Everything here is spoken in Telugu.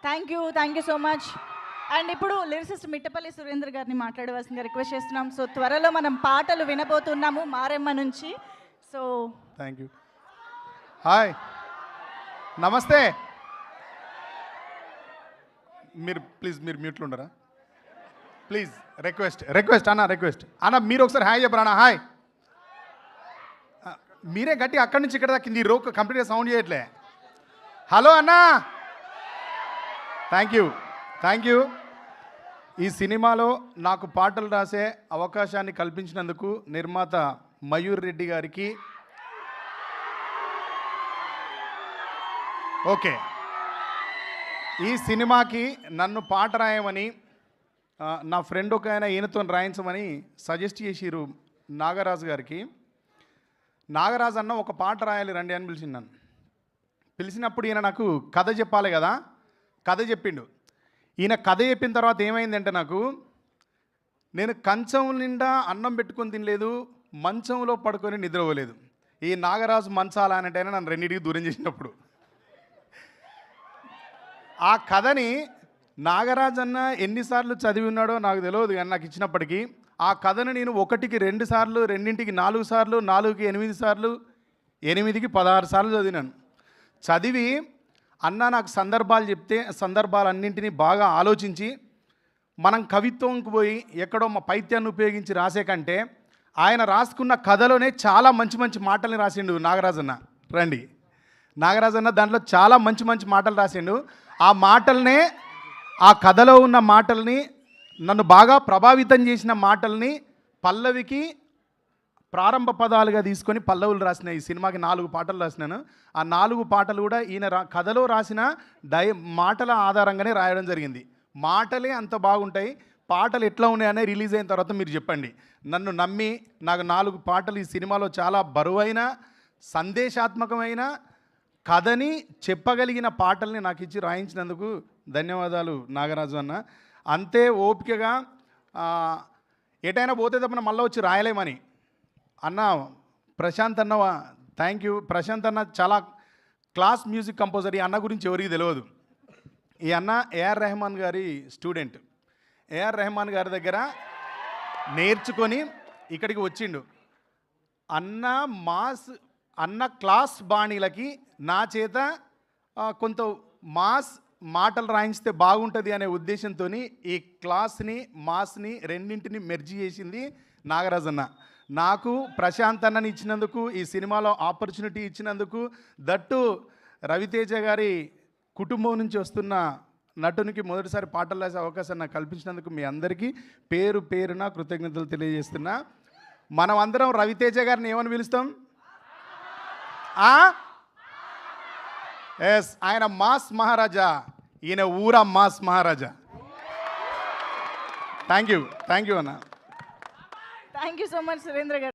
Thank you so much. And ఇప్పుడు లిరిసిస్ట్ మిట్టపల్లి సురేంద్ర గారిని మాట్లాడవలసిందిగా రిక్వెస్ట్ చేస్తున్నాం. సో త్వరలో మనం పాటలు వినబోతున్నాము మారెమ్మ నుంచి. So thank you. హాయ్, నమస్తే. మీరు మ్యూట్లో ఉండరా ప్లీజ్. రిక్వెస్ట్ అన్న మీరు ఒకసారి హాయ్ చెప్పరా అన్న. హాయ్. మీరే గట్టి అక్కడి నుంచి ఇక్కడ దాకా ఈ రో కంప్లీట్గా సౌండ్ చేయట్లే. హలో అన్నా. Thank you. ఈ సినిమాలో నాకు పాటలు రాసే అవకాశాన్ని కల్పించినందుకు నిర్మాత మయూర్ రెడ్డి గారికి, ఓకే, ఈ సినిమాకి నన్ను పాట రాయమని నా ఫ్రెండ్ ఒక ఆయన ఈయనతో రాయించమని సజెస్ట్ చేసిరు నాగరాజు గారికి. నాగరాజు అన్న ఒక పాట రాయాలి రండి అని పిలిచిండు. పిలిచినప్పుడు ఈయన నాకు కథ చెప్పాలి కదా, కథ చెప్పిండు. ఈయన కథ చెప్పిన తర్వాత ఏమైందంటే నేను కంచం నిండా అన్నం పెట్టుకొని తినలేదు, మంచంలో పడుకొని నిద్రపోలేదు. ఈ నాగరాజు మంచాల అనంటైనా నన్ను రెండింటికి దూరం చేసినప్పుడు ఆ కథని నాగరాజు అన్న ఎన్నిసార్లు చదివి ఉన్నాడో నాకు తెలియదు, కానీ నాకు ఇచ్చినప్పటికీ ఆ కథను నేను 1కి 2 సార్లు, 2కి 4 సార్లు, 4కి 8 సార్లు, 8కి 16 సార్లు చదివినాను. చదివి అన్న నాకు సందర్భాలు చెప్తే సందర్భాలన్నింటినీ బాగా ఆలోచించి మనం కవిత్వంకి పోయి ఎక్కడో మా పైత్యాన్ని ఉపయోగించి రాసే కంటే ఆయన రాసుకున్న కథలోనే చాలా మంచి మంచి మాటల్ని రాసిండు నాగరాజన్న. రండి, నాగరాజన్న దాంట్లో చాలా మంచి మంచి మాటలు రాసిండు. ఆ మాటలనే, ఆ కథలో ఉన్న మాటల్ని, నన్ను బాగా ప్రభావితం చేసిన మాటల్ని పల్లవికి ప్రారంభ పదాలుగా తీసుకొని పల్లవులు రాసిన ఈ సినిమాకి 4 పాటలు రాసినాను. ఆ 4 పాటలు కూడా ఈయన కథలో రాసిన మాటల ఆధారంగానే రాయడం జరిగింది. మాటలే అంత బాగుంటాయి, పాటలు ఎట్లా ఉన్నాయనే రిలీజ్ అయిన తర్వాత మీరు చెప్పండి. నన్ను నమ్మి నాకు 4 పాటలు ఈ సినిమాలో చాలా బరువైన, సందేశాత్మకమైన, కథని చెప్పగలిగిన పాటల్ని నాకు ఇచ్చి రాయించినందుకు ధన్యవాదాలు నాగరాజు అన్న. అంతే ఓపికగా ఎటైనా పోతే తప్పన మళ్ళీ వచ్చి రాయలేమని అన్న. ప్రశాంత్ అన్న, థ్యాంక్ యూ. ప్రశాంత్ అన్న చాలా క్లాస్ మ్యూజిక్ కంపోజర్. ఈ అన్న గురించి ఎవరికి తెలియదు. ఈ అన్న ఏఆర్ రెహమాన్ గారి స్టూడెంట్. ఏఆర్ రెహమాన్ గారి దగ్గర నేర్చుకొని ఇక్కడికి వచ్చిండు. అన్న క్లాస్ బాణీలకి నా చేత కొంత మాటలు రాయించితే బాగుంటుంది అనే ఉద్దేశంతో ఈ క్లాస్ని, మాస్ని రెండింటిని మెర్జీ చేసింది నాగరాజన్న. నాకు ప్రశాంత్ అన్నని ఇచ్చినందుకు, ఈ సినిమాలో ఆపర్చునిటీ ఇచ్చినందుకు, దట్టు రవితేజ గారి కుటుంబం నుంచి వస్తున్న నటునికి మొదటిసారి పాటలు రాసే అవకాశం నాకు కల్పించినందుకు మీ అందరికీ పేరు పేరున కృతజ్ఞతలు తెలియజేస్తున్నా. మనం అందరం రవితేజ గారిని ఏమని పిలుస్తాం? ఎస్, ఆయన మాస్ మహారాజా, ఈయన ఊరా మాస్ మహారాజా. థ్యాంక్ యూ అన్న. Thank you so much Surendra గారు.